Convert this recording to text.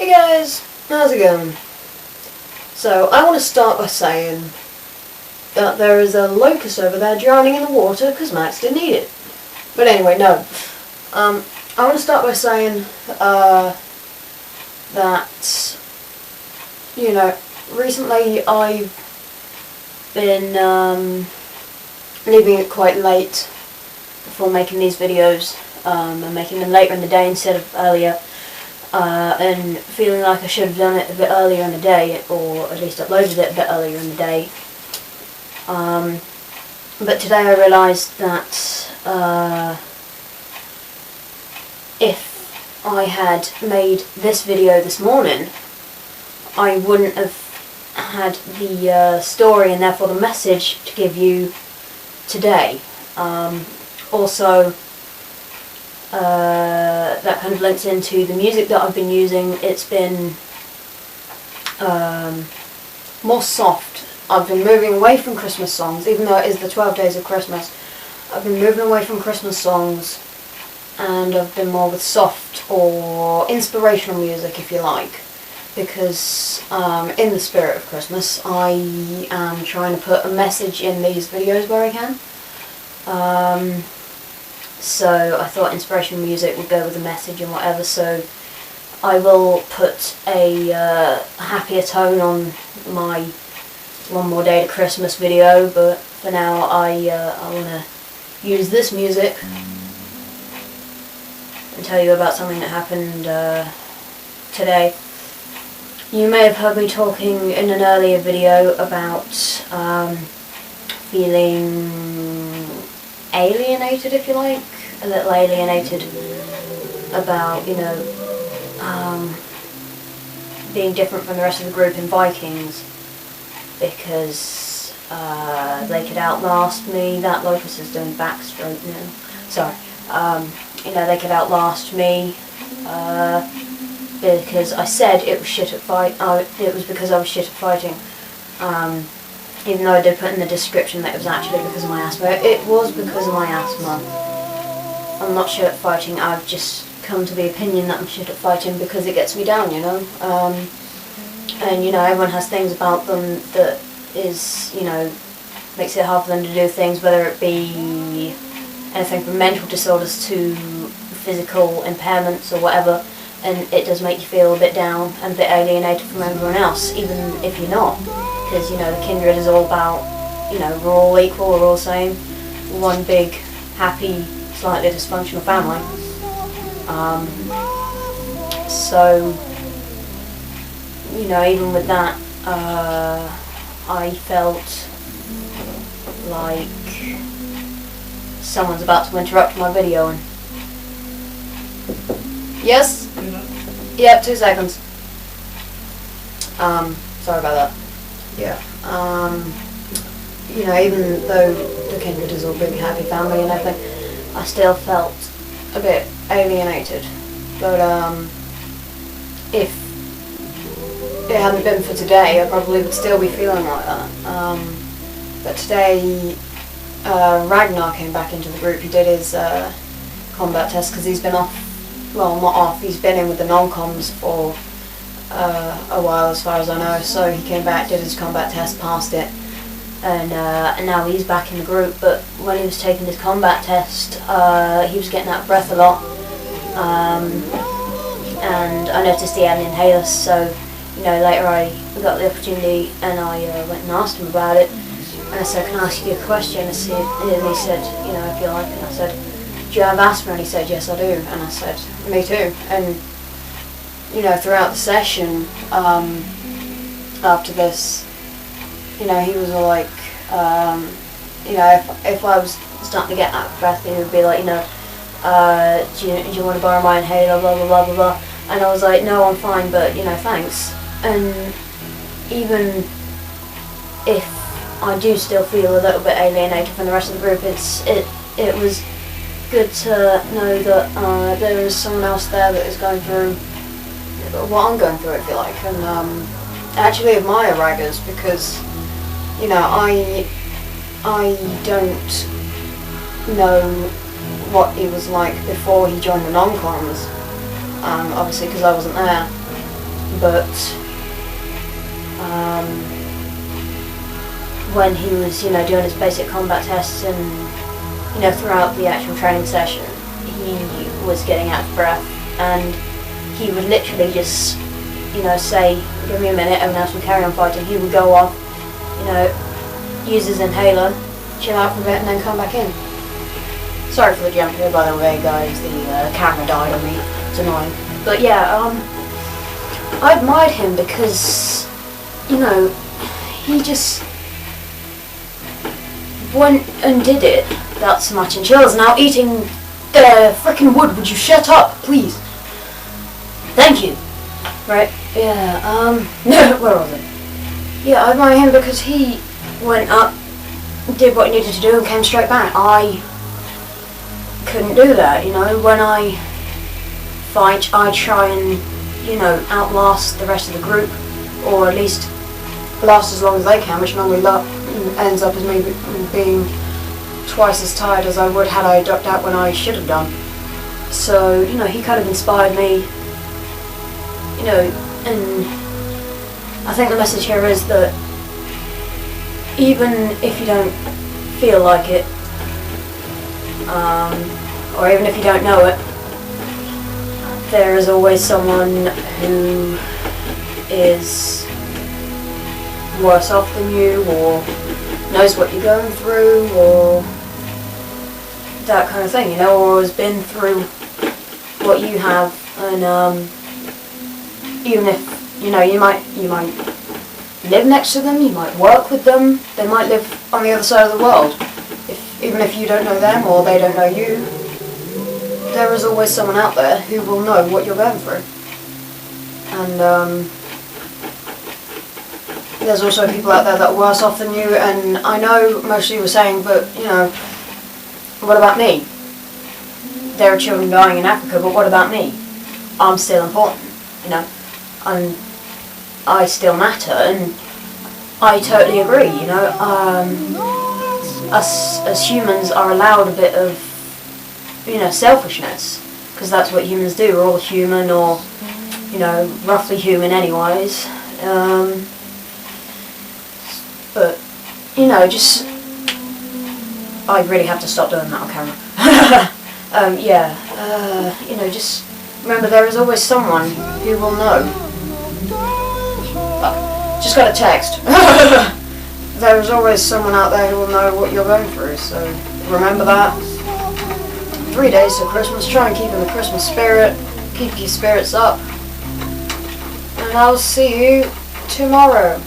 Hey guys, how's it going? So, I want to start by saying that there is a locust over there drowning in the water because Max didn't eat it. But anyway, no. I want to start by saying that, recently I've been leaving it quite late before making these videos, and making them later in the day instead of earlier. And feeling like I should have done it a bit earlier in the day, or at least uploaded it a bit earlier in the day. But today I realised that if I had made this video this morning, I wouldn't have had the story and therefore the message to give you today. Also, that kind of links into the music that I've been using. It's been more soft. I've been moving away from Christmas songs, even though it is the 12 days of Christmas. I've been moving away from Christmas songs, and I've been more with soft or inspirational music, if you like, because in the spirit of Christmas I am trying to put a message in these videos where I can. So I thought inspirational music would go with the message and whatever, so I will put a happier tone on my One More Day to Christmas video, but for now I want to use this music and tell you about something that happened today. You may have heard me talking in an earlier video about feeling alienated, if you like, a little alienated about, being different from the rest of the group in Vikings, because they could outlast me. That locust is doing backstroke now. Sorry. They could outlast me because I said it was shit at fight. It was because I was shit at fighting. Even though I did put in the description that it was actually because of my asthma. It was because of my asthma. I'm not shit at fighting. I've just come to the opinion that I'm shit at fighting because it gets me down, And, everyone has things about them that is, makes it hard for them to do things, whether it be anything from mental disorders to physical impairments or whatever, and it does make you feel a bit down and a bit alienated from everyone else, even if you're not. Because, the kindred is all about, we're all equal, we're all the same. One big, happy, slightly dysfunctional family. So, even with that, I felt like someone's about to interrupt my video. And yes? Yep, 2 seconds. Sorry about that. Yeah. Even though the kindred is all big, happy family and everything, I still felt a bit alienated. But if it hadn't been for today, I probably would still be feeling like that. But today, Ragnar came back into the group. He did his combat test because he's been off. Well, not off. He's been in with the non-coms for a while, as far as I know. So he came back, did his combat test, passed it, and now he's back in the group. But when he was taking his combat test, he was getting out of breath a lot, and I noticed he had an inhaler. So later I got the opportunity and I went and asked him about it. And I said, "Can I ask you a question?" And he said, "If you like." And I said, "Do you have asthma?" And he said, "Yes, I do." And I said, "Me too." And throughout the session, after this, he was all like, if I was starting to get out of breath, he would be like, do you want to borrow my inhaler, blah, blah, blah, blah, blah. And I was like, no, I'm fine, but, thanks. And even if I do still feel a little bit alienated from the rest of the group, it was good to know that there is someone else there that is going through what I'm going through, if you like. And I actually admire Raggers because, I don't know what he was like before he joined the non-coms, obviously because I wasn't there. but when he was, doing his basic combat tests and, throughout the actual training session, he was getting out of breath, and he would literally just, say, give me a minute, everyone else would carry on fighting. He would go off, use his inhaler, chill out for a bit, and then come back in. Sorry for the jump here, by the way, guys. The camera died on me. It's annoying. But yeah, I admired him because, he just went and did it without so much in chills. Now eating the frickin' wood, would you shut up, please? Thank you. Right, yeah, where was it? Yeah, I admire him because he went up, did what he needed to do, and came straight back. I couldn't do that, when I fight, I try and, outlast the rest of the group, or at least last as long as they can, which normally ends up as me being twice as tired as I would had I ducked out when I should have done. So, he kind of inspired me, and I think the message here is that even if you don't feel like it, or even if you don't know it, there is always someone who is worse off than you, or knows what you're going through, or that kind of thing, or has been through what you have. And even if you might live next to them, you might work with them, they might live on the other side of the world. Even if you don't know them or they don't know you, there is always someone out there who will know what you're going through. And there's also people out there that are worse off than you, and I know most of you were saying, but what about me? There are children dying in Africa, but what about me? I'm still important, and I still matter, and I totally agree, us as humans are allowed a bit of, selfishness, because that's what humans do. We're all human, or, roughly human anyways. But, just, I really have to stop doing that on camera. Just remember there is always someone who will know. Just got a text. There is always someone out there who will know what you're going through, so remember that. 3 days to Christmas, try and keep in the Christmas spirit, keep your spirits up, and I'll see you tomorrow.